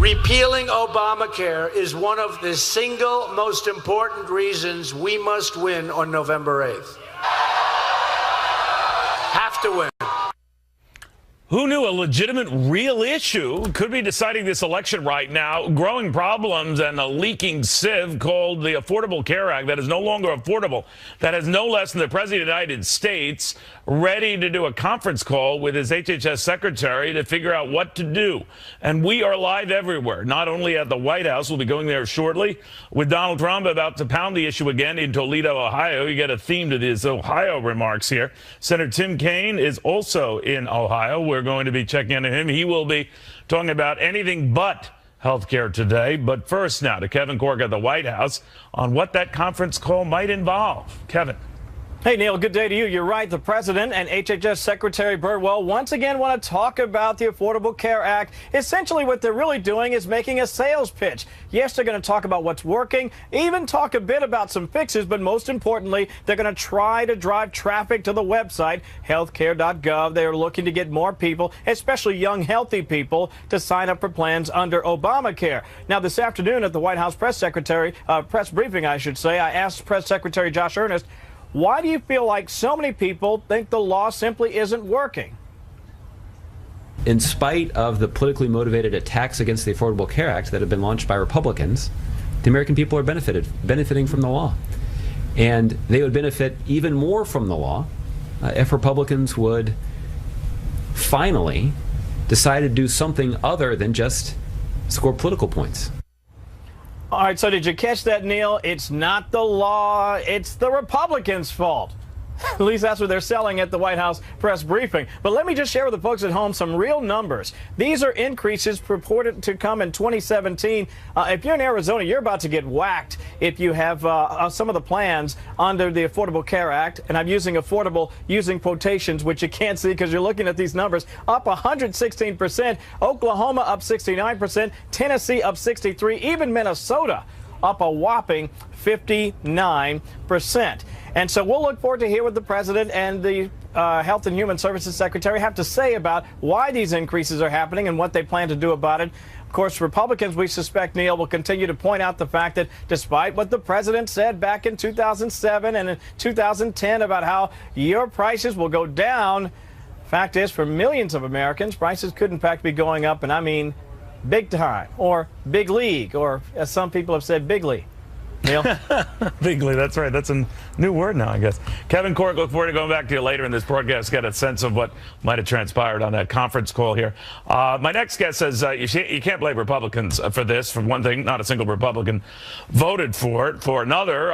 Repealing Obamacare is one of the single most important reasons we must win on November 8th. Have to win. Who knew a legitimate, real issue could be deciding this election right now? Growing problems and a leaking sieve called the Affordable Care Act that is no longer affordable, that has no less than the President of the United States ready to do a conference call with his HHS secretary to figure out what to do. And we are live everywhere, not only at the White House. We'll be going there shortly with Donald Trump about to pound the issue again in Toledo, Ohio. You get a theme to his Ohio remarks here. Senator Tim Kaine is also in Ohio. We're going to be checking in on him. He will be talking about anything but health care today. But first now to Kevin Corke at the White House on what that conference call might involve. Kevin. Hey, Neil, good day to you. You're right. The president and HHS Secretary Birdwell once again want to talk about the Affordable Care Act. Essentially, what they're really doing is making a sales pitch. Yes, they're going to talk about what's working, even talk a bit about some fixes, but most importantly, they're going to try to drive traffic to the website, healthcare.gov. They're looking to get more people, especially young, healthy people, to sign up for plans under Obamacare. Now, this afternoon at the White House press briefing, I asked Press Secretary Josh Earnest, why do you feel like so many people think the law simply isn't working? In spite of the politically motivated attacks against the Affordable Care Act that have been launched by Republicans, the American people are benefiting from the law. And they would benefit even more from the law if Republicans would finally decide to do something other than just score political points. All right, so did you catch that, Neil? It's not the law, it's the Republicans' fault. At least that's what they're selling at the White House press briefing. But let me just share with the folks at home some real numbers. These are increases purported to come in 2017. If you're in Arizona, you're about to get whacked if you have some of the plans under the Affordable Care Act. And I'm using affordable using quotations, which you can't see because you're looking at these numbers. Up 116%. Oklahoma up 69%. Tennessee up 63%. Even Minnesota up a whopping 59%. And so we'll look forward to hear what the president and the Health and Human Services Secretary have to say about why these increases are happening and what they plan to do about it. Of course, Republicans, we suspect, Neil, will continue to point out the fact that despite what the president said back in 2007 and in 2010 about how your prices will go down, fact is, for millions of Americans, prices could in fact be going up, and I mean big time, or big league, or as some people have said, bigly. Neil? Bigly, that's right. That's a new word now, I guess. Kevin Corke, look forward to going back to you later in this broadcast, get a sense of what might have transpired on that conference call here. My next guest says you can't blame Republicans for this. For one thing, not a single Republican voted for it. For another,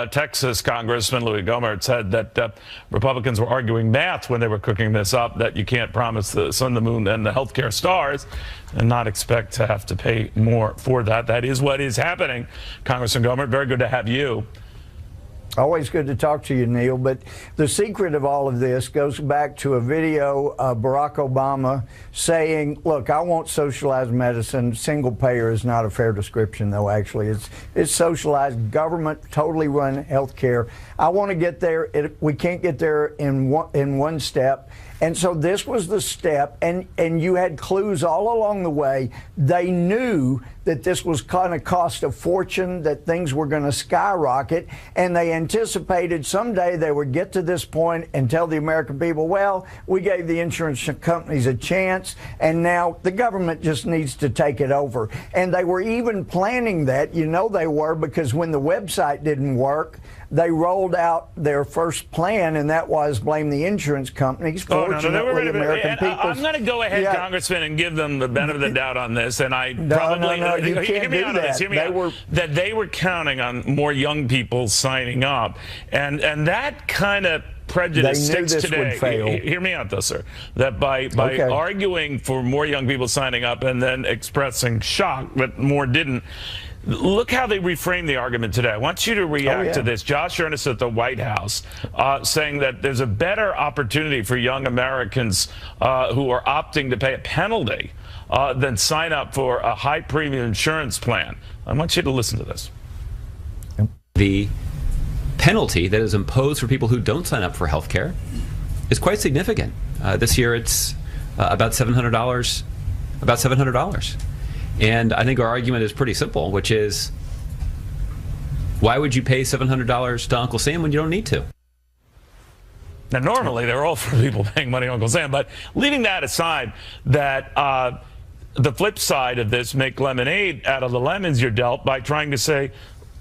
Texas Congressman Louis Gohmert said that Republicans were arguing math when they were cooking this up, that you can't promise the sun, the moon, and the healthcare stars and not expect to have to pay more for that. That is what is happening. Congressman Gohmert, very good to have you. Always good to talk to you, Neil. But the secret of all of this goes back to a video of Barack Obama saying, look, I want socialized medicine. Single payer is not a fair description, though, actually. It's socialized, government, totally run health care. I want to get there. We can't get there in one step. And so this was the step, and you had clues all along the way. They knew that this was going to cost a fortune, that things were going to skyrocket, and they anticipated someday they would get to this point and tell the American people, well, we gave the insurance companies a chance, and now the government just needs to take it over. And they were even planning that. You know they were, because when the website didn't work, they rolled out their first plan, and that was blame the insurance companies. Fortunately, American people. I'm going to go ahead, Congressman, and give them the benefit of the doubt on this. And I you can't do that. That they were counting on more young people signing up, and that kind of prejudice sticks today. Hear me out, though, sir. That by arguing for more young people signing up and then expressing shock that more didn't. Look how they reframe the argument today. I want you to react to this. Josh Earnest at the White House saying that there's a better opportunity for young Americans who are opting to pay a penalty than sign up for a high premium insurance plan. I want you to listen to this. The penalty that is imposed for people who don't sign up for health care is quite significant. This year it's about $700. And I think our argument is pretty simple, which is, why would you pay $700 to Uncle Sam when you don't need to? Now, normally, they're all for people paying money to Uncle Sam, but leaving that aside, that the flip side of this, make lemonade out of the lemons you're dealt by trying to say,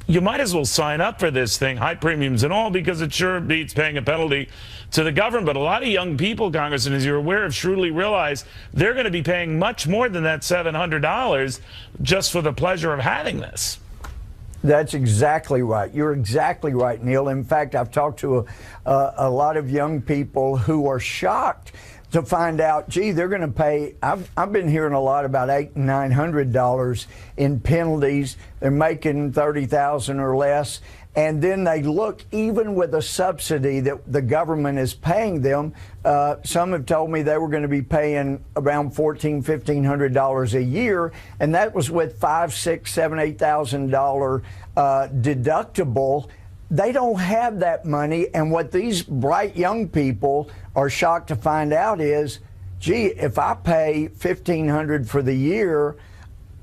you might as well sign up for this thing, high premiums and all, because it sure beats paying a penalty to the government. But a lot of young people, Congressman, as you're aware of, shrewdly realize they're going to be paying much more than that $700 just for the pleasure of having this. That's exactly right. You're exactly right, Neil. In fact, I've talked to a lot of young people who are shocked to find out, gee, they're going to pay. I've been hearing a lot about $800 and $900 in penalties. They're making $30,000 or less. And then they look, even with a subsidy that the government is paying them, some have told me they were going to be paying around $1,400, $1,500 a year, and that was with $5,000, $6,000, $7,000, $8,000 deductible. They don't have that money, and what these bright young people are shocked to find out is, gee, if I pay $1,500 for the year,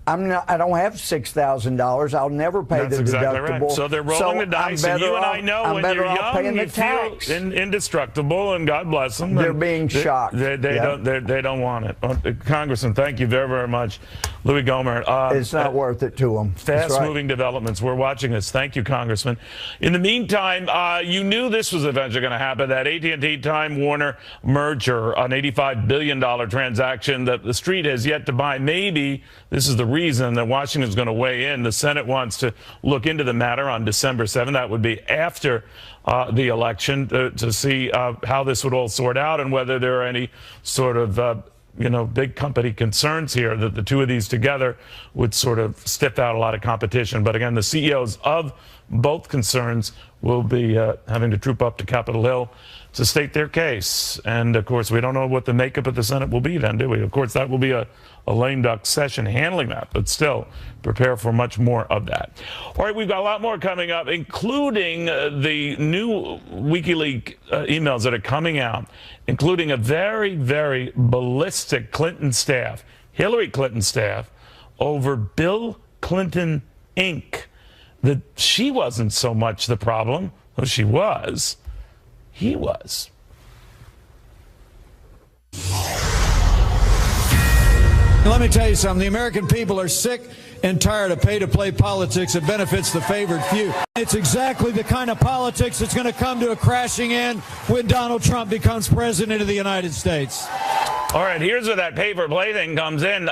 I don't have $6,000. I'll never pay the deductible. Right. So they're rolling the dice, and you and I know when you're young, you feel indestructible, and God bless them. They're being shocked. They don't want it. Congressman, thank you very, very much. Louis Gohmert. It's not worth it to them. Fast-moving developments. We're watching this. Thank you, Congressman. In the meantime, you knew this was eventually going to happen, that AT&T Time Warner merger, an $85 billion transaction that the street has yet to buy. Maybe this is the reason that Washington is going to weigh in. The Senate wants to look into the matter on December 7th. That would be after the election to see how this would all sort out and whether there are any sort of big company concerns here that the two of these together would sort of stiff out a lot of competition. But again, the CEOs of both concerns will be having to troop up to Capitol Hill to state their case. And of course, we don't know what the makeup of the Senate will be then, do we? Of course, that will be a lame duck session handling that, but still prepare for much more of that. All right, we've got a lot more coming up, including the new WikiLeaks emails that are coming out, including a very, very ballistic Clinton staff, Hillary Clinton staff, over Bill Clinton Inc. That she wasn't so much the problem, though she was. He was. Let me tell you something. The American people are sick and tired of pay-to-play politics that benefits the favored few. It's exactly the kind of politics that's going to come to a crashing end when Donald Trump becomes president of the United States. All right, here's where that pay-for-play thing comes in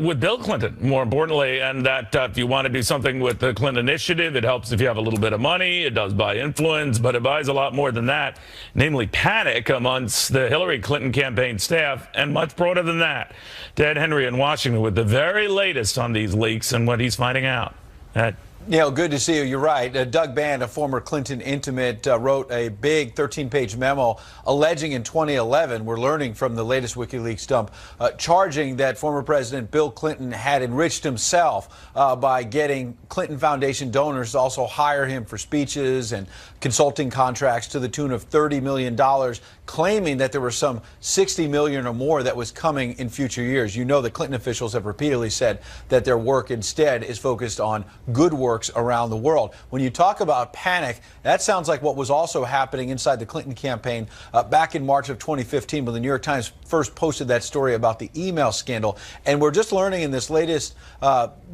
with Bill Clinton, more importantly, and that if you want to do something with the Clinton initiative, it helps if you have a little bit of money. It does buy influence, but it buys a lot more than that, namely panic amongst the Hillary Clinton campaign staff, and much broader than that. Ted Henry in Washington with the very latest on these leaks and what he's finding out. Neil, good to see you. You're right. Doug Band, a former Clinton intimate, wrote a big 13-page memo alleging in 2011, we're learning from the latest WikiLeaks dump, charging that former President Bill Clinton had enriched himself by getting Clinton Foundation donors to also hire him for speeches and consulting contracts to the tune of $30 million, claiming that there were some $60 million or more that was coming in future years. You know, the Clinton officials have repeatedly said that their work instead is focused on good works around the world. When you talk about panic, that sounds like what was also happening inside the Clinton campaign back in March of 2015 when the New York Times first posted that story about the email scandal. And we're just learning in this latest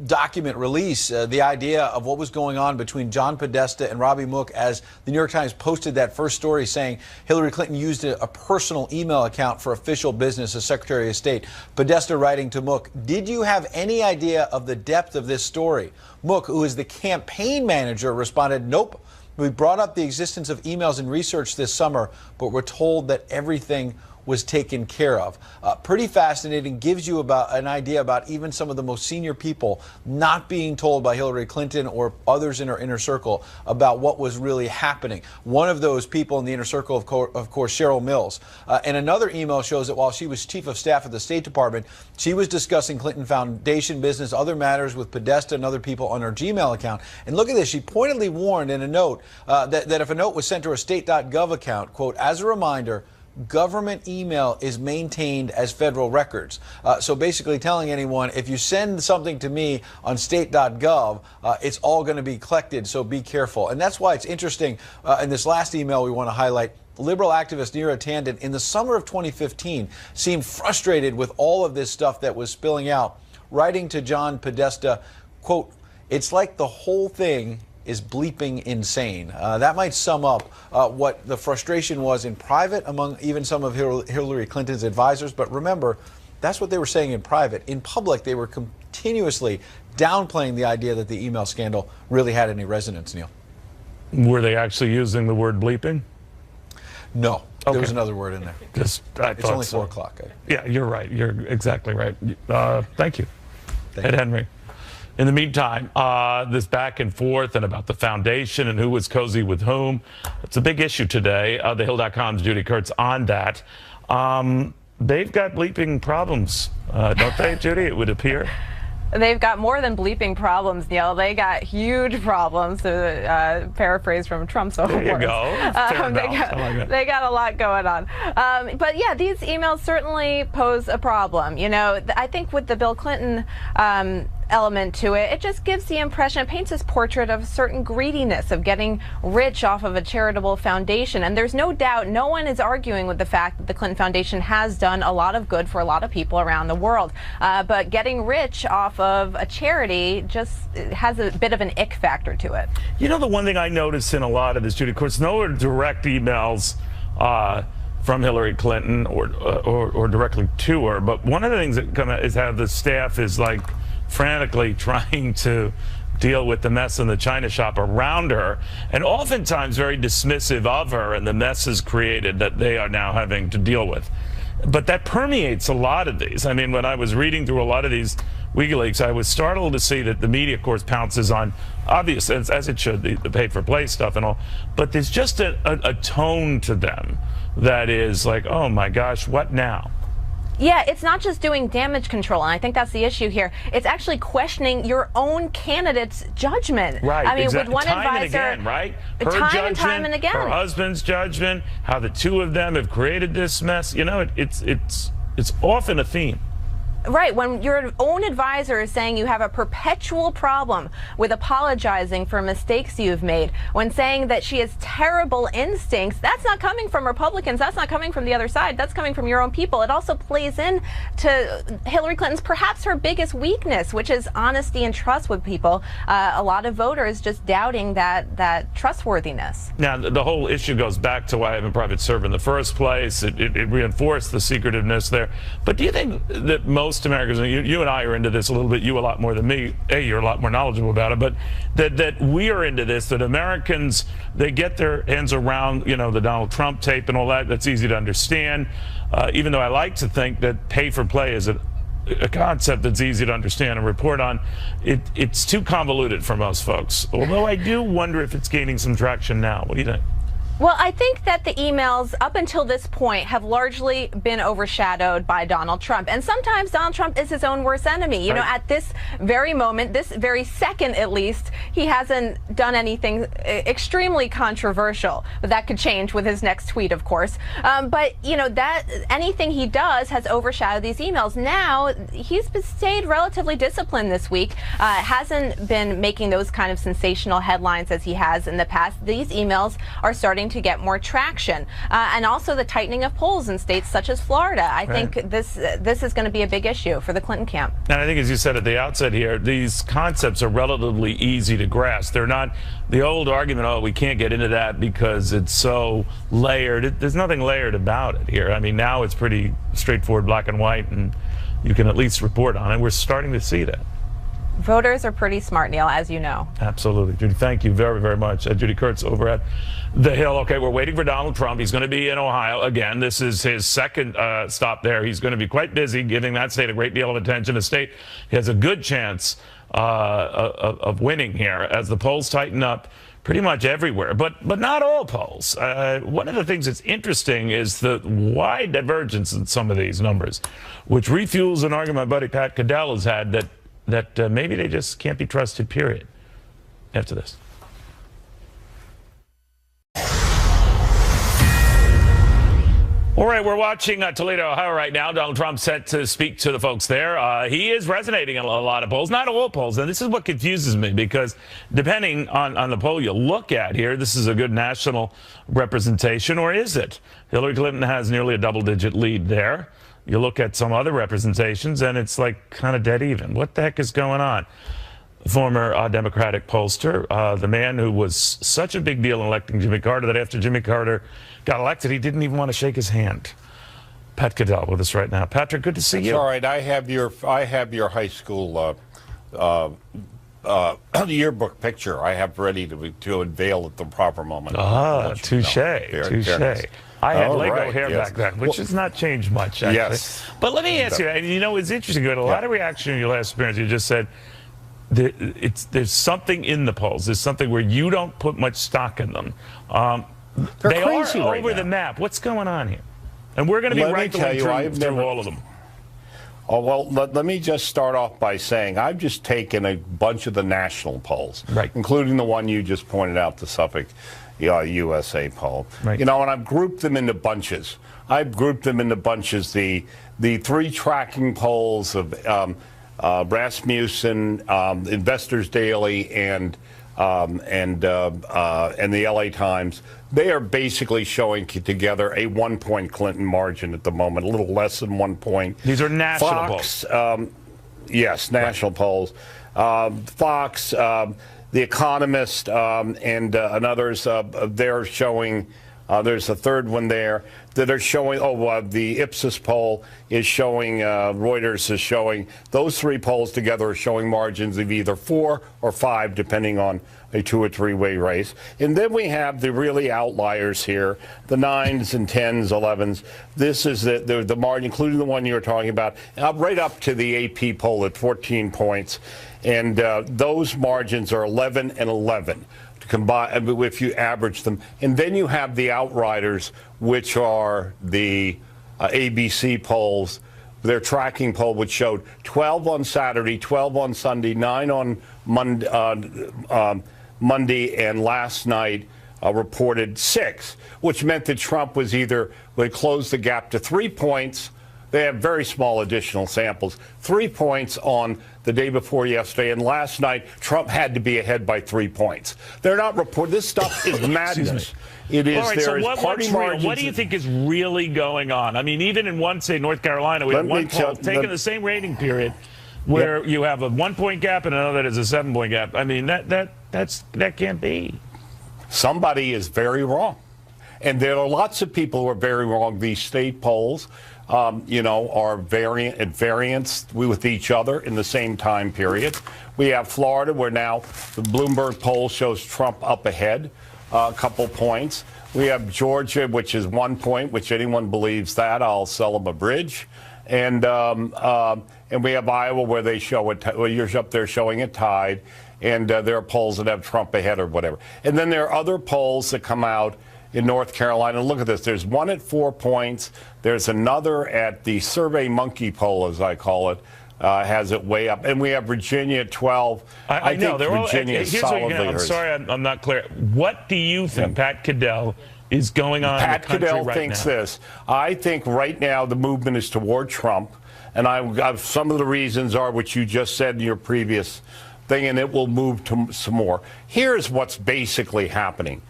document release the idea of what was going on between John Podesta and Robbie Mook as the New York Times posted that first story saying Hillary Clinton used a personal email account for official business as Secretary of State. Podesta writing to Mook, did you have any idea of the depth of this story? Mook, who is the campaign manager, responded, nope. We brought up the existence of emails in research this summer, but we're told that everything was taken care of. Pretty fascinating, gives you about an idea about even some of the most senior people not being told by Hillary Clinton or others in her inner circle about what was really happening. One of those people in the inner circle, of course, Cheryl Mills. And another email shows that while she was chief of staff at the State Department, she was discussing Clinton Foundation business, other matters with Podesta and other people on her Gmail account. And look at this, she pointedly warned in a note that if a note was sent to her state.gov account, quote, as a reminder, government email is maintained as federal records. So basically telling anyone, if you send something to me on state.gov, it's all going to be collected, so be careful. And that's why it's interesting. In this last email we want to highlight, liberal activist Neera Tanden in the summer of 2015 seemed frustrated with all of this stuff that was spilling out, writing to John Podesta, quote, "It's like the whole thing is bleeping insane." That might sum up what the frustration was in private among even some of Hillary Clinton's advisors. But remember, that's what they were saying in private. In public, they were continuously downplaying the idea that the email scandal really had any resonance, Neil. Were they actually using the word bleeping? No. Okay. There was another word in there. It's only 4 o'clock. Yeah, you're right. You're exactly right. Thank you, Thank Ed you. Henry. In the meantime, this back and forth and about the foundation and who was cozy with whom, it's a big issue today. TheHill.com's Judy Kurtz on that. They've got bleeping problems, don't they, Judy? It would appear. They've got more than bleeping problems, Neil. They got huge problems, to paraphrase from Trump's own words. There you go. They got a lot going on. But yeah, these emails certainly pose a problem. You know, I think with the Bill Clinton element to it, it just gives the impression, it paints this portrait of a certain greediness of getting rich off of a charitable foundation. And there's no doubt, no one is arguing with the fact that the Clinton Foundation has done a lot of good for a lot of people around the world. But getting rich off of a charity just has a bit of an ick factor to it. You know, the one thing I noticed in a lot of this, Judy, of course, no direct emails from Hillary Clinton or directly to her, but one of the things that come out is how the staff is like frantically trying to deal with the mess in the China shop around her, and oftentimes very dismissive of her and the messes created that they are now having to deal with. But that permeates a lot of these. I mean, when I was reading through a lot of these WikiLeaks, I was startled to see that the media, of course, pounces on, obvious, as it should, the pay-for-play stuff and all, but there's just a tone to them that is like, oh my gosh, what now? Yeah, it's not just doing damage control, and I think that's the issue here. It's actually questioning your own candidate's judgment. Right, I mean, exactly. with one time advisor, and again, right? Her time judgment, and time and again. Her husband's judgment, how the two of them have created this mess. You know, it's often a theme. Right, when your own advisor is saying you have a perpetual problem with apologizing for mistakes you've made, when saying that she has terrible instincts, that's not coming from Republicans, that's not coming from the other side, that's coming from your own people. It also plays in to Hillary Clinton's perhaps her biggest weakness, which is honesty and trust with people. A lot of voters just doubting that trustworthiness. Now, the whole issue goes back to why I have a private server in the first place. It reinforced the secretiveness there. But do you think that most Americans, and you and I are into this a little bit, you a lot more than me, you're a lot more knowledgeable about it, but that we are into this, that Americans, they get their hands around, you know, the Donald Trump tape and all that, that's easy to understand, even though I like to think that pay for play is a concept that's easy to understand and report on. It's too convoluted for most folks, although I do wonder if it's gaining some traction now. What do you think? Well, I think that the emails up until this point have largely been overshadowed by Donald Trump. And sometimes Donald Trump is his own worst enemy. You know, at this very moment, this very second at least, he hasn't done anything extremely controversial. But that could change with his next tweet, of course. But, you know, that anything he does has overshadowed these emails. Now, he's stayed relatively disciplined this week, hasn't been making those kind of sensational headlines as he has in the past. These emails are starting to get more traction, and also the tightening of polls in states such as Florida. I think this is going to be a big issue for the Clinton camp. And I think, as you said at the outset here, these concepts are relatively easy to grasp. They're not the old argument, oh, we can't get into that because it's so layered. There's nothing layered about it here. I mean, now it's pretty straightforward, black and white, and you can at least report on it. We're starting to see that. Voters are pretty smart, Neil, as you know. Absolutely. Judy, thank you very, very much. Judy Kurtz over at The Hill. Okay, we're waiting for Donald Trump. He's going to be in Ohio again. This is his second stop there. He's going to be quite busy, giving that state a great deal of attention. The state has a good chance of winning here as the polls tighten up pretty much everywhere, but not all polls. One of the things that's interesting is the wide divergence in some of these numbers, which refuels an argument my buddy Pat Cadell has had that maybe they just can't be trusted, period, after this. All right, we're watching Toledo, Ohio right now. Donald Trump set to speak to the folks there. He is resonating in a lot of polls, not all polls. And this is what confuses me, because depending on the poll you look at here, this is a good national representation, or is it? Hillary Clinton has nearly a double-digit lead there. You look at some other representations, and it's like kind of dead even. What the heck is going on? Former Democratic pollster, the man who was such a big deal in electing Jimmy Carter that after Jimmy Carter got elected, he didn't even want to shake his hand. Pat Caddell with us right now. Patrick, good to see you. All right, I have your high school yearbook picture. I have ready to unveil at the proper moment. Ah, touche, touche. I had Lego hair back then, which has not changed much, actually. Yes. But let me ask you, and you know, it's interesting. You had a lot of reaction in your last appearance. You just said there's something in the polls. There's something where you don't put much stock in them. They are over the map. What's going on here? And we're going to be rifling through all of them. Oh, well, let me just start off by saying I've just taken a bunch of the national polls, including the one you just pointed out, the Suffolk USA poll. You know, and I've grouped them into bunches. The three tracking polls of Rasmussen, Investors Daily, and the LA Times. They are basically showing together a 1-point Clinton margin at the moment, a little less than 1 point. These are national polls. Yes, national polls. Fox, The Economist, and others, they're showing, there's a third one there, that are showing, the Ipsos poll is showing, Reuters is showing, those three polls together are showing margins of either 4 or 5, depending on a 2- or 3-way race. And then we have the really outliers here, the 9s and 10s, 11s. This is the margin, including the one you were talking about, right up to the AP poll at 14 points. And those margins are 11 and 11. Combine, if you average them. And then you have the outriders, which are the ABC polls. Their tracking poll, which showed 12 on Saturday, 12 on Sunday, 9 on Monday, and last night reported 6, which meant that Trump was either would close the gap to 3 points. They have very small additional samples, 3 points on the day before yesterday, and last night Trump had to be ahead by 3 points. They're not reporting. This stuff is madness. It is. All right, so what's real? What do you think is really going on? I mean, even in one state, North Carolina, we have one poll taking the same rating period, where you have a 1-point gap and another that is a 7-point gap. I mean, that can't be. Somebody is very wrong, and there are lots of people who are very wrong. These state polls, you know, are at variance with each other in the same time period. We have Florida, where now the Bloomberg poll shows Trump up ahead a couple points. We have Georgia, which is 1 point, which anyone believes that, I'll sell them a bridge. And we have Iowa, where they show it, you're up there showing it tied, and there are polls that have Trump ahead or whatever. And then there are other polls that come out in North Carolina. Look at this. There's one at 4 points. There's another at the Survey Monkey poll, as I call it, has it way up. And we have Virginia at 12. I know. think Virginia is solidly I'm sorry, I'm not clear. What do you think, Pat Caddell, is going on in the country right now? Pat Caddell thinks this. I think right now the movement is toward Trump. And some of the reasons are what you just said in your previous thing, and it will move to some more. Here's what's basically happening.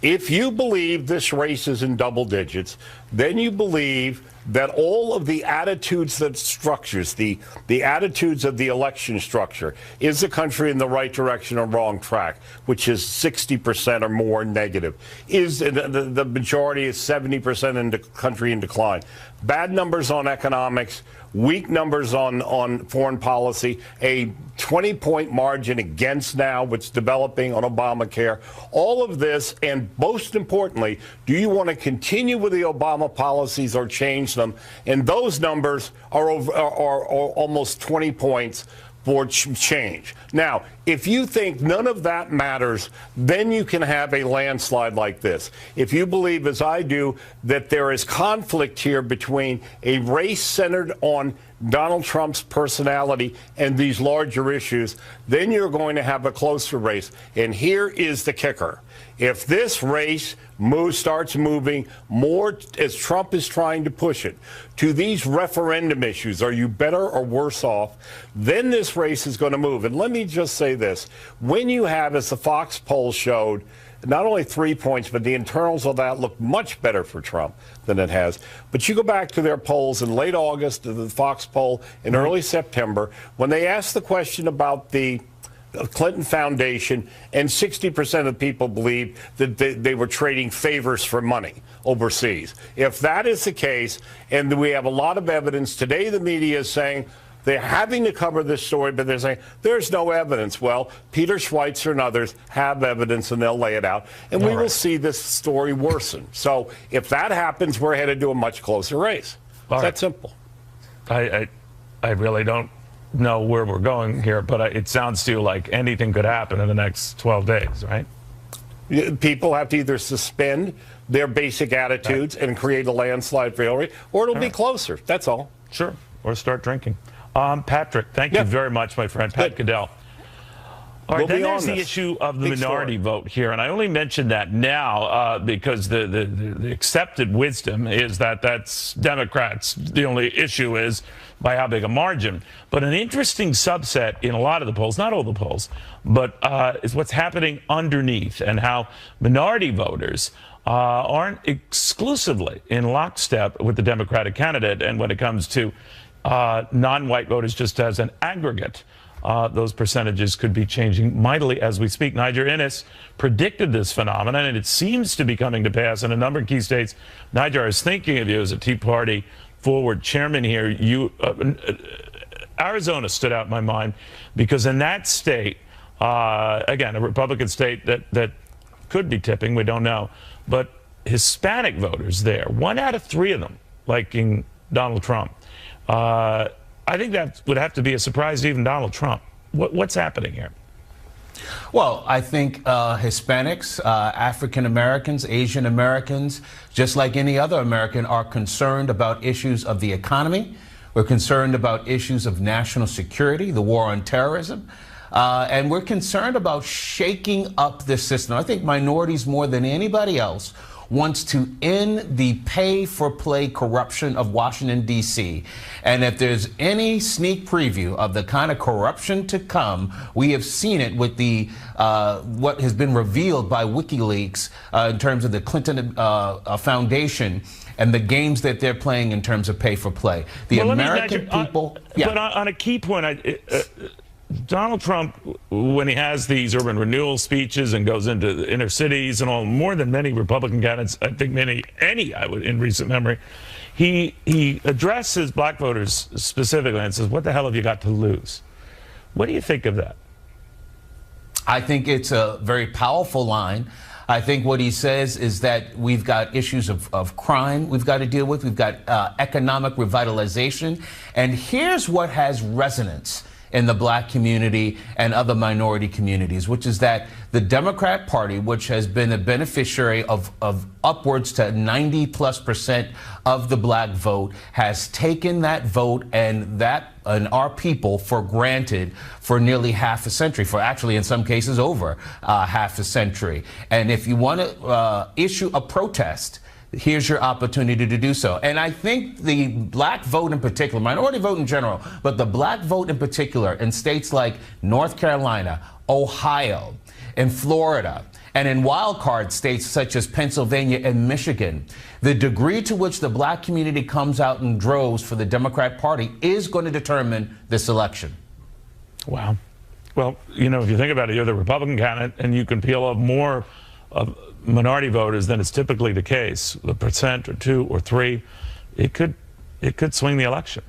If you believe this race is in double digits, then you believe that all of the attitudes that structures, the attitudes of the election structure, is the country in the right direction or wrong track, which is 60% or more negative, is the majority is 70% in the country in decline. Bad numbers on economics, weak numbers on foreign policy, a 20-point margin against now, which is developing on Obamacare. All of this, and most importantly, do you want to continue with the Obama policies or change them? And those numbers are almost 20 points for change. Now, if you think none of that matters, then you can have a landslide like this. If you believe, as I do, that there is conflict here between a race centered on Donald Trump's personality and these larger issues, then you're going to have a closer race. And here is the kicker. If this race starts moving more, as Trump is trying to push it, to these referendum issues, are you better or worse off, then this race is going to move. And let me just say this. When you have, as the Fox poll showed, not only 3 points, but the internals of that look much better for Trump than it has. But you go back to their polls in late August, the Fox poll in early September, when they asked the question about the Clinton Foundation, and 60% of people believe that they were trading favors for money overseas. If that is the case, and we have a lot of evidence, today the media is saying they're having to cover this story, but they're saying there's no evidence. Well, Peter Schweitzer and others have evidence, and they'll lay it out, and we will see this story worsen. So if that happens, we're headed to a much closer race. It's that simple. I really don't know where we're going here, but it sounds to you like anything could happen in the next 12 days, right? People have to either suspend their basic attitudes and create a landslide for Hillary, or it'll be closer. That's all. Sure. Or start drinking. Patrick, thank you very much, my friend. Pat Goodell. All right, then there's the issue of the minority vote here, and I only mention that now because the accepted wisdom is that that's Democrats. The only issue is by how big a margin. But an interesting subset in a lot of the polls, not all the polls, but is what's happening underneath and how minority voters aren't exclusively in lockstep with the Democratic candidate. And when it comes to non-white voters, just as an aggregate, those percentages could be changing mightily as we speak. Niger Innis predicted this phenomenon, and it seems to be coming to pass in a number of key states. Niger, I was thinking of you as a Tea Party forward chairman here. Arizona stood out in my mind because in that state, again, a Republican state that could be tipping, we don't know, but Hispanic voters there, 1 out of 3 of them liking Donald Trump. I think that would have to be a surprise to even Donald Trump. What's happening here? Well, I think Hispanics, African Americans, Asian Americans, just like any other American, are concerned about issues of the economy. We're concerned about issues of national security, the war on terrorism. And we're concerned about shaking up this system. I think minorities, more than anybody else, wants to end the pay-for-play corruption of Washington, D.C. And if there's any sneak preview of the kind of corruption to come, we have seen it with the what has been revealed by Wikileaks in terms of the Clinton Foundation and the games that they're playing in terms of pay-for-play. The American people... But on a key point, Donald Trump, when he has these urban renewal speeches and goes into the inner cities and all, more than many Republican candidates, I think in recent memory, he addresses black voters specifically and says, what the hell have you got to lose? What do you think of that? I think it's a very powerful line. I think what he says is that we've got issues of crime we've got to deal with. We've got economic revitalization. And here's what has resonance in the black community and other minority communities, which is that the Democrat Party, which has been a beneficiary of upwards to 90+% of the black vote, has taken that vote and our people for granted for nearly half a century, for actually in some cases over half a century. And if you want to issue a protest, here's your opportunity to do so. And I think the black vote in particular, minority vote in general, but the black vote in particular in states like North Carolina, Ohio, and Florida, and in wildcard states such as Pennsylvania and Michigan, the degree to which the black community comes out in droves for the Democrat Party is going to determine this election. Wow. Well, you know, if you think about it, you're the Republican candidate, and you can peel off more of minority voters than is typically the case, a percent or 2 or 3, it could swing the election.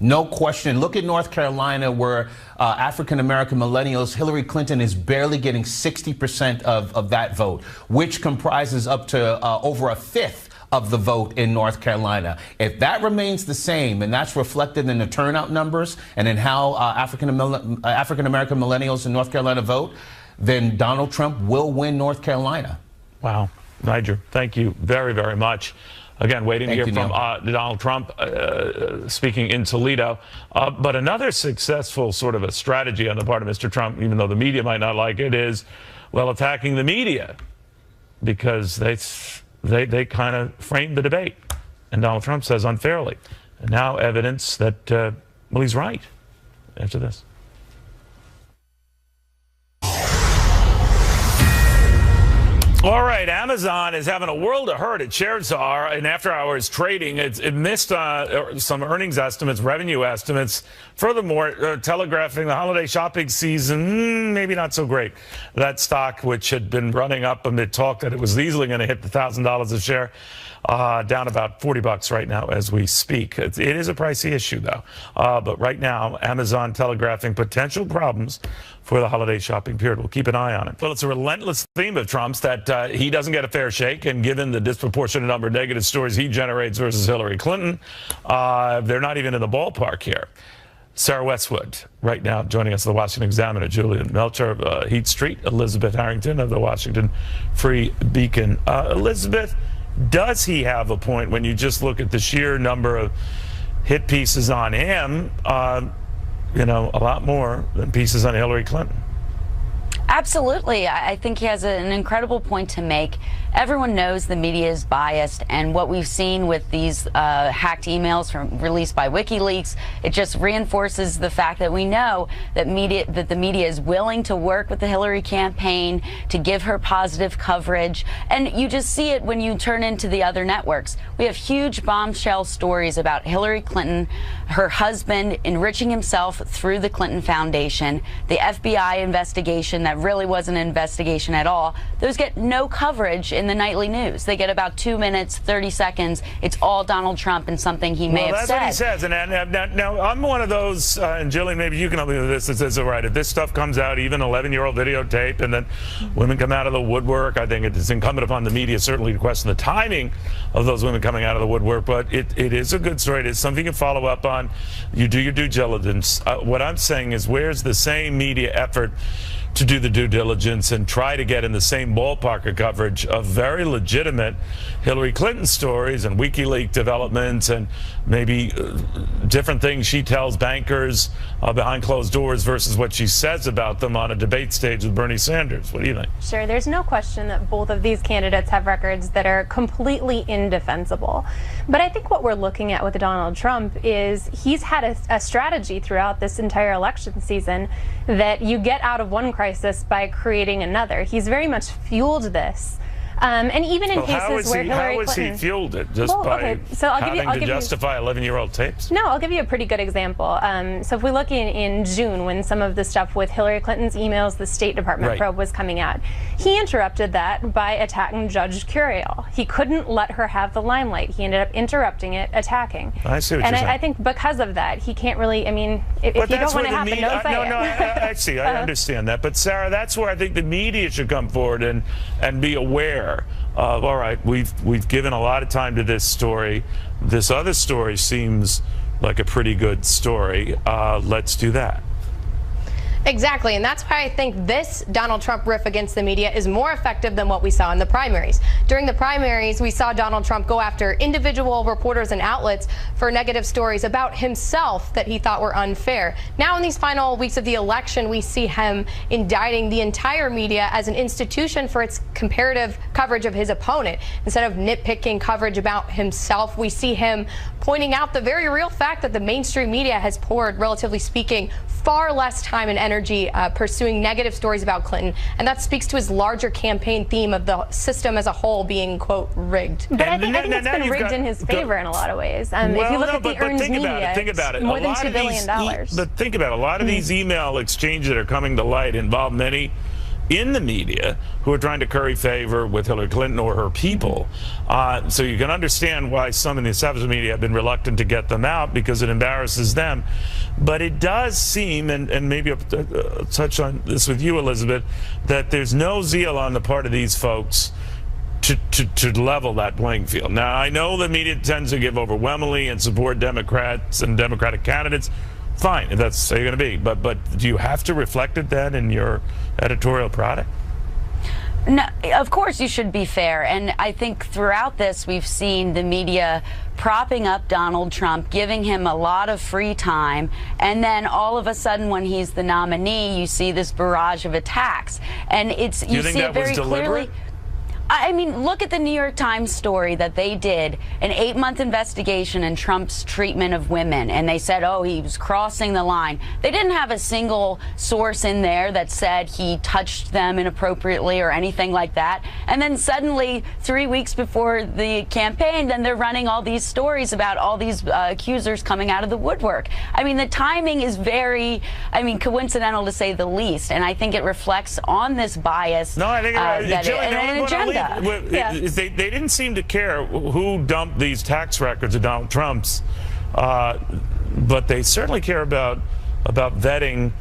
No question. Look at North Carolina, where African-American millennials, Hillary Clinton is barely getting 60% of that vote, which comprises up to over a fifth of the vote in North Carolina. If that remains the same, and that's reflected in the turnout numbers and in how African-American millennials in North Carolina vote, then Donald Trump will win North Carolina. Wow. Niger, thank you very, very much. Again, waiting to Thank hear you, from Neil. Donald Trump speaking in Toledo. But another successful sort of a strategy on the part of Mr. Trump, even though the media might not like it, is, well, attacking the media, because they kind of framed the debate. And Donald Trump says unfairly. And now evidence that, well, he's right after this. All right, Amazon is having a world of hurt. Its shares are in after-hours trading. It missed some earnings estimates, revenue estimates. Furthermore, telegraphing the holiday shopping season, maybe not so great. That stock, which had been running up amid talk that it was easily going to hit the $1,000 a share, down about $40 right now as we speak. It is a pricey issue, though. But right now, Amazon telegraphing potential problems for the holiday shopping period. We'll keep an eye on it. Well, it's a relentless theme of Trump's that he doesn't get a fair shake, and given the disproportionate number of negative stories he generates versus Hillary Clinton, they're not even in the ballpark here. Sarah Westwood, right now, joining us at the Washington Examiner, Julian Melcher of Heat Street, Elizabeth Harrington of the Washington Free Beacon. Elizabeth, does he have a point when you just look at the sheer number of hit pieces on him? You know, a lot more than pieces on Hillary Clinton. Absolutely. I think he has an incredible point to make. Everyone knows the media is biased, and what we've seen with these hacked emails released by Wikileaks, it just reinforces the fact that we know that the media is willing to work with the Hillary campaign to give her positive coverage. And you just see it when you turn into the other networks. We have huge bombshell stories about Hillary Clinton, her husband enriching himself through the Clinton Foundation, the FBI investigation that really wasn't an investigation at all. Those get no coverage in the nightly news. They get about 2 minutes, 30 seconds. It's all Donald Trump and something he may have said. Well, that's what he says. And now I'm one of those, and Jillian, maybe you can help me with this, that says, all right, if this stuff comes out, even 11-year-old videotape, and then women come out of the woodwork, I think it's incumbent upon the media certainly to question the timing of those women coming out of the woodwork. But it is a good story. It is something you follow up on. You do your due diligence. What I'm saying is, where's the same media effort to do the due diligence and try to get in the same ballpark of coverage of very legitimate Hillary Clinton stories and WikiLeaks developments and maybe different things she tells bankers behind closed doors versus what she says about them on a debate stage with Bernie Sanders? What do you think? Sure, there's no question that both of these candidates have records that are completely indefensible. But I think what we're looking at with Donald Trump is he's had a strategy throughout this entire election season that you get out of one crisis by creating another. He's very much fueled this. And even in cases where Hillary Clinton... How has he fueled it? Just by having to justify 11-year-old tapes? No, I'll give you a pretty good example. So if we look in June, when some of the stuff with Hillary Clinton's emails, the State Department probe was coming out, he interrupted that by attacking Judge Curiel. He couldn't let her have the limelight. He ended up interrupting it, attacking. I see what you're saying. And I think because of that, he can't really, I mean, if you don't want to happen, don't say it. No, I see. I understand that. But Sarah, that's where I think the media should come forward and be aware. All right, we've given a lot of time to this story. This other story seems like a pretty good story. Let's do that. Exactly, and that's why I think this Donald Trump riff against the media is more effective than what we saw in the primaries. During the primaries, we saw Donald Trump go after individual reporters and outlets for negative stories about himself that he thought were unfair. Now, in these final weeks of the election, we see him indicting the entire media as an institution for its comparative coverage of his opponent. Instead of nitpicking coverage about himself, we see him pointing out the very real fact that the mainstream media has poured, relatively speaking, far less time and energy pursuing negative stories about Clinton, and that speaks to his larger campaign theme of the system as a whole being, quote, rigged. But I think it's been rigged in his favor in a lot of ways. If you look at the earned media, think about it. More than $2 billion. But think about it. A lot of these email exchanges that are coming to light involve many in the media who are trying to curry favor with Hillary Clinton or her people. So you can understand why some in the establishment media have been reluctant to get them out, because it embarrasses them. But it does seem, and maybe I'll touch on this with you, Elizabeth, that there's no zeal on the part of these folks to level that playing field. Now, I know the media tends to give overwhelmingly and support Democrats and Democratic candidates. Fine, if that's how you're going to be. But do you have to reflect it then in your editorial product? No, of course you should be fair. And I think throughout this, we've seen the media propping up Donald Trump, giving him a lot of free time. And then all of a sudden, when he's the nominee, you see this barrage of attacks. And it's, you see it very clearly. I mean, look at the New York Times story that they did, an 8-month investigation in Trump's treatment of women. And they said, oh, he was crossing the line. They didn't have a single source in there that said he touched them inappropriately or anything like that. And then suddenly, 3 weeks before the campaign, then they're running all these stories about all these accusers coming out of the woodwork. I mean, the timing is very, coincidental to say the least. And I think it reflects on this bias. No, I think an agenda. They didn't seem to care who dumped these tax records of Donald Trump's, but they certainly care about vetting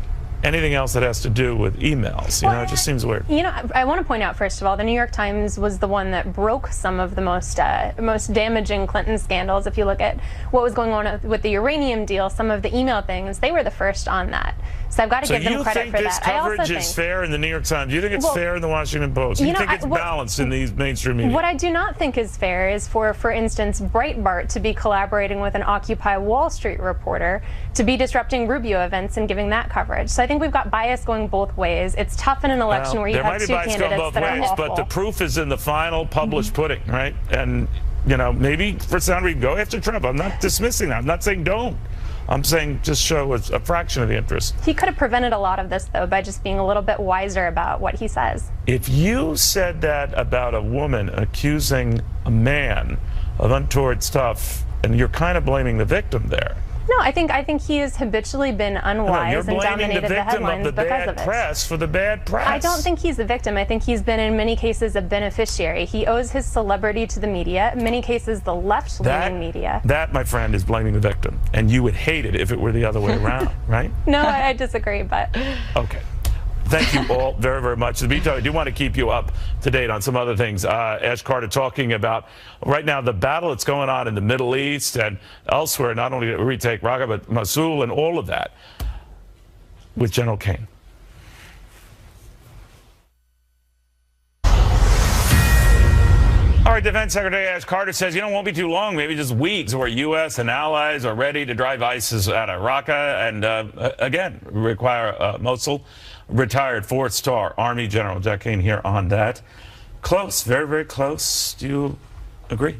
anything else that has to do with emails. You know, it just seems weird. You know, I want to point out, first of all, the New York Times was the one that broke some of the most damaging Clinton scandals. If you look at what was going on with the uranium deal, some of the email things, they were the first on that. So I've got to give them credit for that. So you think this coverage is fair in the New York Times? Do you think it's fair in the Washington Post? Do you think it's balanced in these mainstream media? What I do not think is fair is for instance, Breitbart to be collaborating with an Occupy Wall Street reporter to be disrupting Rubio events and giving that coverage. So I think we've got bias going both ways. It's tough in an election where you have two candidates that are awful. But the proof is in the final published pudding, right? And, you know, maybe for some reason go after Trump. I'm not dismissing that. I'm not saying don't. I'm saying just show a fraction of the interest. He could have prevented a lot of this, though, by just being a little bit wiser about what he says. If you said that about a woman accusing a man of untoward stuff, and you're kind of blaming the victim there. No, I think he has habitually been unwise and dominated the headlines because of it. You're blaming the victim of the bad press for the bad press. I don't think he's the victim. I think he's been, in many cases, a beneficiary. He owes his celebrity to the media, in many cases, the left-leaning media. That, my friend, is blaming the victim. And you would hate it if it were the other way around, right? No, I disagree, but... Okay. Thank you all very, very much. In the meantime, I do want to keep you up to date on some other things. Ash Carter talking about right now the battle that's going on in the Middle East and elsewhere, not only to retake Raqqa, but Mosul and all of that with General Kane. All right, Defense Secretary Ash Carter says, it won't be too long, maybe just weeks, where U.S. and allies are ready to drive ISIS out of Raqqa and, again, require Mosul. Retired 4-star Army General Jack Kane here on that. Close, very, very close. Do you agree?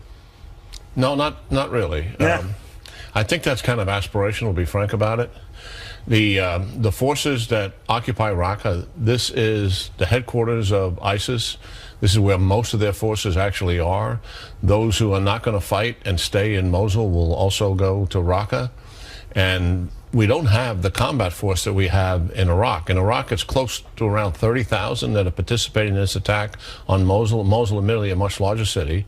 No, not really. Yeah. I think that's kind of aspirational, to be frank about it. The forces that occupy Raqqa, this is the headquarters of ISIS. This is where most of their forces actually are. Those who are not going to fight and stay in Mosul will also go to Raqqa. And we don't have the combat force that we have in Iraq. In Iraq, it's close to around 30,000 that are participating in this attack on Mosul. Mosul, admittedly, a much larger city.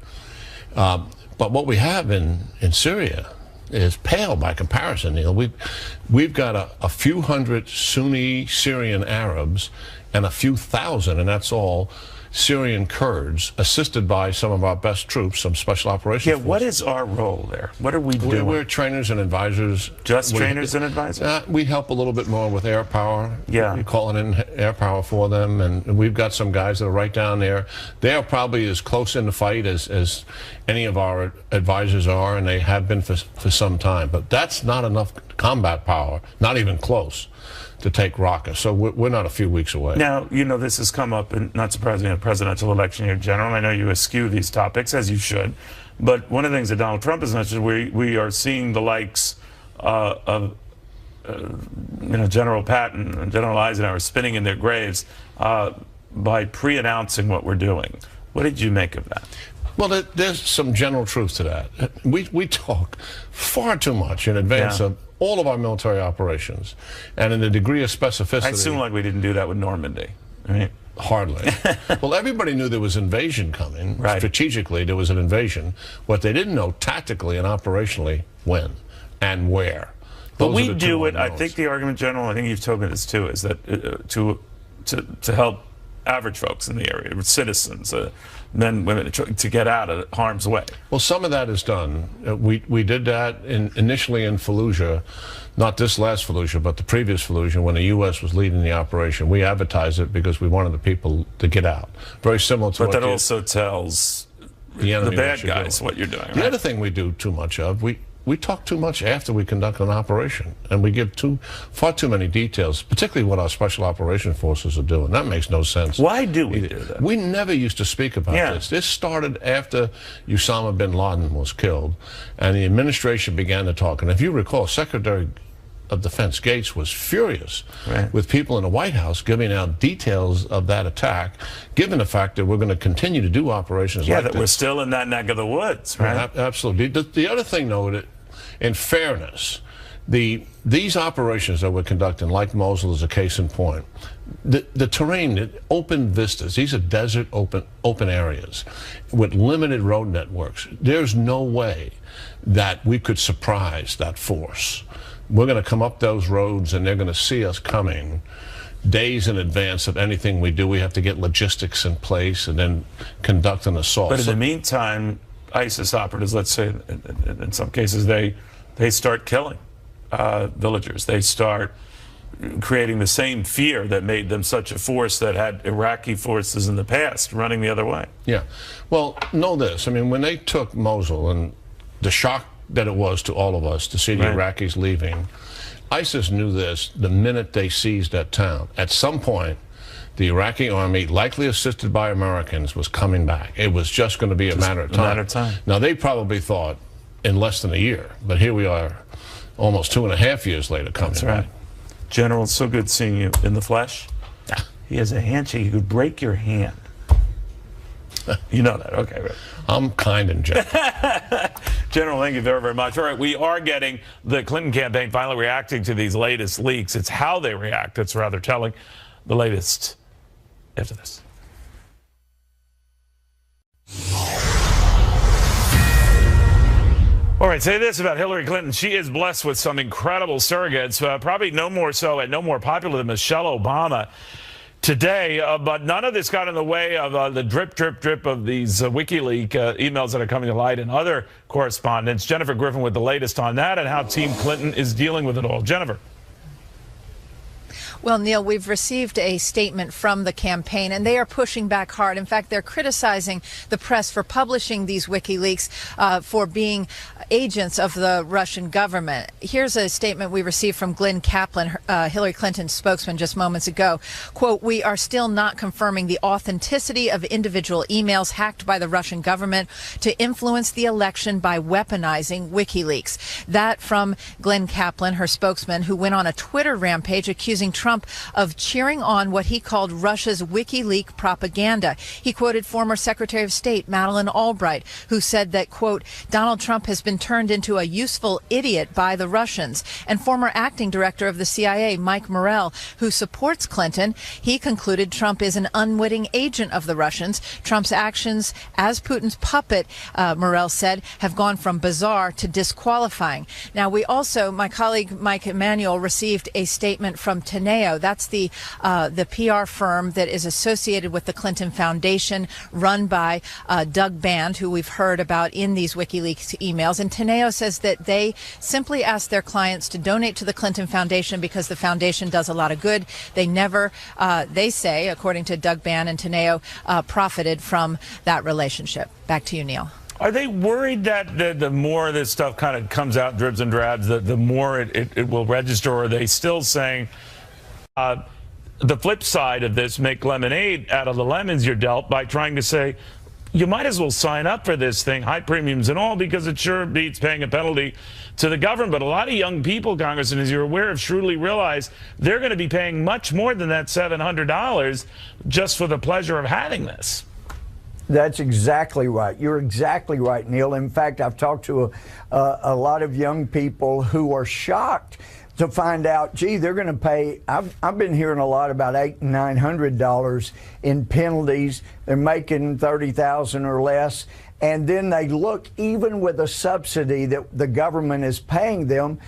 But what we have in Syria is pale by comparison, Neil. We've got a few hundred Sunni Syrian Arabs and a few thousand, and that's all, Syrian Kurds, assisted by some of our best troops, some special operations forces. What is our role there? What are we doing? We're trainers and advisors. Just trainers and advisors? We help a little bit more with air power. Yeah. We're calling in air power for them, and we've got some guys that are right down there. They are probably as close in the fight as any of our advisors are, and they have been for some time. But that's not enough combat power, not even close, to take Raqqa. So we're not a few weeks away. Now, this has come up, and not surprisingly, in a presidential election year, General. I know you eschew these topics, as you should. But one of the things that Donald Trump has mentioned, we are seeing the likes of General Patton and General Eisenhower spinning in their graves by pre-announcing what we're doing. What did you make of that? Well, there's some general truth to that. We talk far too much in advance of all of our military operations, and in a degree of specificity. I assume like we didn't do that with Normandy, right? Hardly. Well, everybody knew there was invasion coming. Right. Strategically, there was an invasion. What they didn't know tactically and operationally, when and where. But we do it. I think the argument, General, I think you've told me this too, is that to help average folks in the area, citizens, men, women, to get out of harm's way. Well, some of that is done. We did that initially in Fallujah, not this last Fallujah, but the previous Fallujah, when the U.S. was leading the operation. We advertised it because we wanted the people to get out. Very similar to but that also tells the bad guys what you're doing. The right? other thing we do too much of, we talk too much after we conduct an operation, and we give far too many details, particularly what our special operations forces are doing. That makes no sense. Why do we do that? We never used to speak about this. This started after Osama bin Laden was killed, and the administration began to talk. And if you recall, Secretary of Defense Gates was furious with people in the White House giving out details of that attack, given the fact that we're going to continue to do operations like that this. We're still in that neck of the woods, right? Absolutely. The other thing, though, in fairness, these operations that we're conducting, like Mosul is a case in point, the terrain, the open vistas, these are desert open areas with limited road networks. There's no way that we could surprise that force. We're going to come up those roads and they're going to see us coming days in advance of anything we do. We have to get logistics in place and then conduct an assault. But in the meantime, ISIS operatives, let's say, in some cases, they start killing villagers. They start creating the same fear that made them such a force that had Iraqi forces in the past running the other way. Yeah. Well, know this. I mean, when they took Mosul and the shock that it was to all of us to see the Iraqis leaving, ISIS knew this the minute they seized that town. At some point, the Iraqi army, likely assisted by Americans, was coming back. It was just going to be a matter of time. Now, they probably thought in less than a year, but here we are almost 2.5 years later coming back. General, it's so good seeing you in the flesh. He has a handshake. He could break your hand. You know that. Okay, right. I'm kind and gentle. General, thank you very, very much. All right, we are getting the Clinton campaign finally reacting to these latest leaks. It's how they react that's rather telling. The latest after this. All right, say this about Hillary Clinton. She is blessed with some incredible surrogates, probably no more so and no more popular than Michelle Obama today, but none of this got in the way of the drip, drip, drip of these WikiLeaks emails that are coming to light and other correspondence. Jennifer Griffin with the latest on that and how Team Clinton is dealing with it all. Jennifer. Well, Neil, we've received a statement from the campaign, and they are pushing back hard. In fact, they're criticizing the press for publishing these WikiLeaks for being agents of the Russian government. Here's a statement we received from Glenn Kaplan, Hillary Clinton's spokesman, just moments ago. Quote, "We are still not confirming the authenticity of individual emails hacked by the Russian government to influence the election by weaponizing WikiLeaks." That from Glenn Kaplan, her spokesman, who went on a Twitter rampage accusing Trump of cheering on what he called Russia's WikiLeaks propaganda. He quoted former Secretary of State Madeleine Albright, who said that, quote, "Donald Trump has been turned into a useful idiot by the Russians." And former acting director of the CIA, Mike Morell, who supports Clinton, he concluded Trump is an unwitting agent of the Russians. Trump's actions as Putin's puppet, Morell said, have gone from bizarre to disqualifying. Now, we also, my colleague Mike Emanuel, received a statement from Teneo. That's the PR firm that is associated with the Clinton Foundation, run by Doug Band, who we've heard about in these WikiLeaks emails. And Teneo says that they simply ask their clients to donate to the Clinton Foundation because the foundation does a lot of good. They never, they say, according to Doug Band and Teneo, profited from that relationship. Back to you, Neil. Are they worried that the more this stuff kind of comes out, dribs and drabs, the more it will register? Or are they still saying the flip side of this, make lemonade out of the lemons you're dealt by trying to say, you might as well sign up for this thing, high premiums and all, because it sure beats paying a penalty to the government. But a lot of young people, Congressman, as you're aware, have shrewdly realized they're going to be paying much more than that $700 just for the pleasure of having this. That's exactly right. You're exactly right, Neil. In fact, I've talked to a lot of young people who are shocked to find out, gee, they're going to pay. I've been hearing a lot about $800 and $900 in penalties. They're making $30,000 or less. And then they look, even with a subsidy that the government is paying them,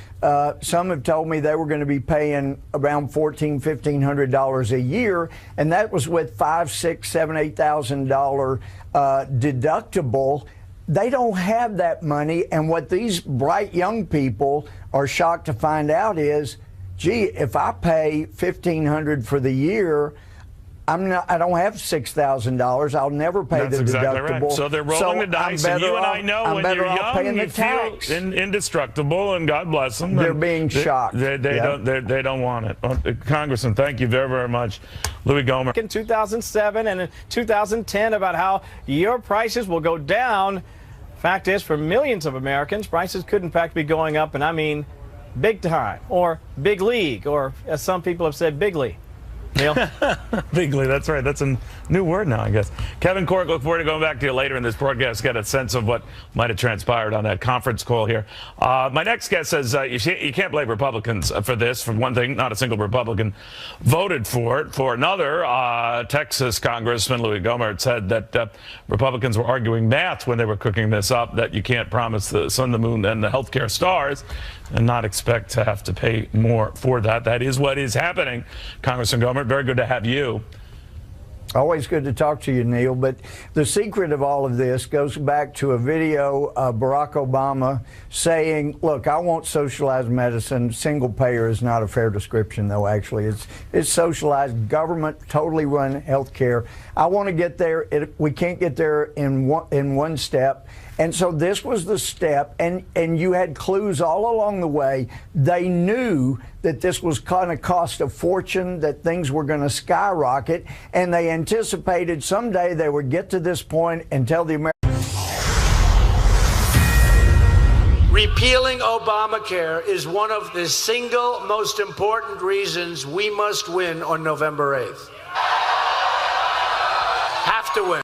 some have told me they were going to be paying around $1,400, $1,500 a year, and that was with $5,000, $6,000, $7,000, $8,000 deductible. they don't have that money. And what these bright young people are shocked to find out is, gee, if I pay $1,500 for the year, I don't have $6,000. I'll never pay the deductible. Right. So they're rolling the dice. And you and I know when you're young, you feel indestructible, and God bless them. They're being shocked. They don't want it. Congressman, thank you very, very much. Louis Gohmert. In 2007 and in 2010 about how your prices will go down. Fact is, for millions of Americans, prices could in fact be going up, and I mean big time, or big league, or as some people have said, bigly. Neil? Bigly, that's right. That's a new word now, I guess. Kevin Corke, look forward to going back to you later in this broadcast, get a sense of what might have transpired on that conference call here. My next guest says you can't blame Republicans for this. For one thing, not a single Republican voted for it. For another, Texas Congressman Louis Gohmert said that Republicans were arguing math when they were cooking this up, that you can't promise the sun, the moon, and the healthcare stars and not expect to have to pay more for that. That is what is happening. Congressman Gohmert, very good to have you. Always good to talk to you, Neil. But the secret of all of this goes back to a video of Barack Obama saying, look, I want socialized medicine. Single payer is not a fair description, though, actually. It's socialized, government, totally run health care. I want to get there. We can't get there in one step. And so this was the step, and you had clues all along the way. They knew that this was going to cost a fortune, that things were going to skyrocket, and they anticipated someday they would get to this point and tell the Americans. Repealing Obamacare is one of the single most important reasons we must win on November 8th. Have to win.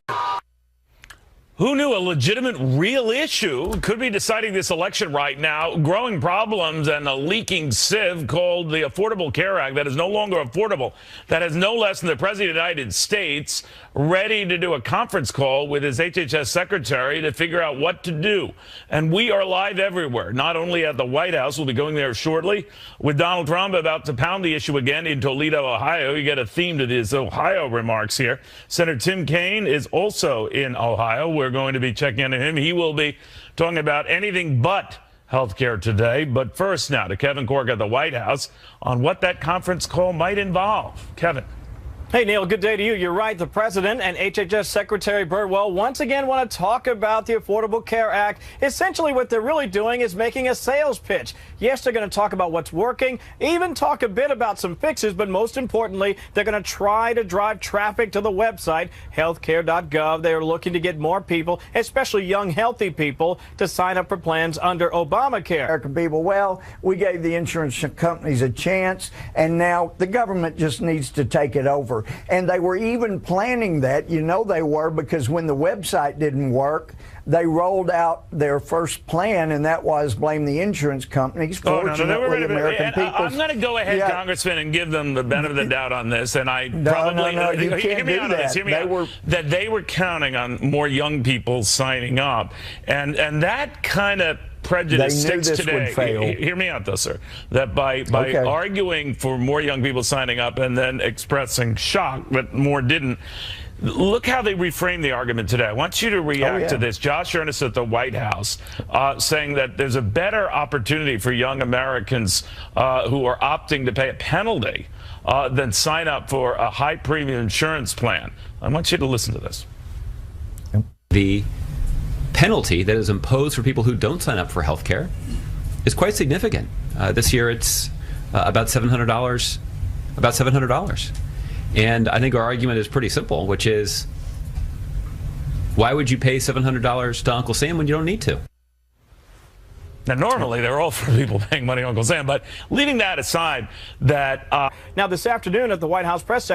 Who knew a legitimate, real issue could be deciding this election right now? Growing problems and a leaking sieve called the Affordable Care Act that is no longer affordable, that has no less than the President of the United States ready to do a conference call with his HHS secretary to figure out what to do. And we are live everywhere, not only at the White House. We'll be going there shortly with Donald Trump about to pound the issue again in Toledo, Ohio. You get a theme to his Ohio remarks here. Senator Tim Kaine is also in Ohio. We're going to be checking in on him. He will be talking about anything but health care today. But first now to Kevin Corke at the White House on what that conference call might involve. Kevin. Hey, Neil, good day to you. You're right. The President and HHS Secretary Birdwell once again want to talk about the Affordable Care Act. Essentially, what they're really doing is making a sales pitch. Yes, they're going to talk about what's working, even talk a bit about some fixes, but most importantly, they're going to try to drive traffic to the website, healthcare.gov. They're looking to get more people, especially young, healthy people, to sign up for plans under Obamacare. American people, well, we gave the insurance companies a chance, and now the government just needs to take it over. And they were even planning that. You know they were, because when the website didn't work, they rolled out their first plan, and that was blame the insurance companies. Fortunately, American people. I'm going to go ahead, Congressman, and give them the benefit of the doubt on this. And I probably you can't do that. That they were counting on more young people signing up, and that kind of prejudice sticks today. Hear me out, though, sir. That by arguing for more young people signing up and then expressing shock that more didn't. Look how they reframed the argument today. I want you to react to this. Josh Earnest at the White House saying that there's a better opportunity for young Americans who are opting to pay a penalty than sign up for a high premium insurance plan. I want you to listen to this. The penalty that is imposed for people who don't sign up for health care is quite significant. This year it's about $700. About $700. And I think our argument is pretty simple, which is, why would you pay $700 to Uncle Sam when you don't need to? Now, normally, they're all for people paying money to Uncle Sam, but leaving that aside, that... Now, this afternoon at the White House press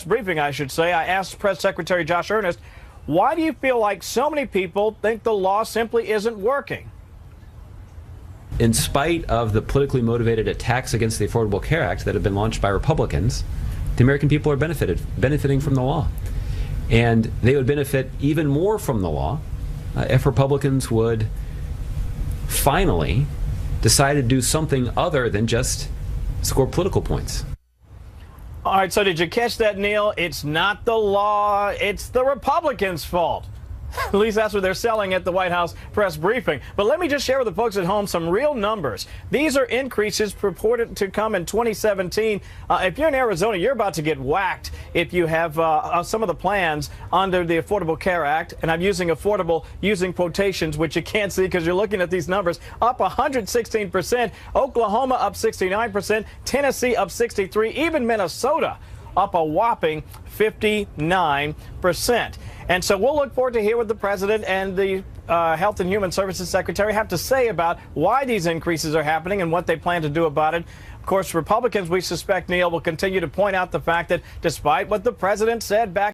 briefing, I should say, I asked Press Secretary Josh Earnest, why do you feel like so many people think the law simply isn't working? In spite of the politically motivated attacks against the Affordable Care Act that have been launched by Republicans, the American people are benefiting from the law. And they would benefit even more from the law if Republicans would finally decide to do something other than just score political points. All right, so did you catch that, Neil? It's not the law, it's the Republicans' fault. At least that's what they're selling at the White House press briefing. But let me just share with the folks at home some real numbers. These are increases purported to come in 2017. If you're in Arizona, you're about to get whacked if you have some of the plans under the Affordable Care Act. And I'm using affordable using quotations, which you can't see because you're looking at these numbers. Up 116%. Oklahoma up 69%. Tennessee up 63%. Even Minnesota up a whopping 59%. And so we'll look forward to hear what the president and the Health and Human Services Secretary have to say about why these increases are happening and what they plan to do about it. Of course, Republicans, we suspect, Neil, will continue to point out the fact that despite what the president said back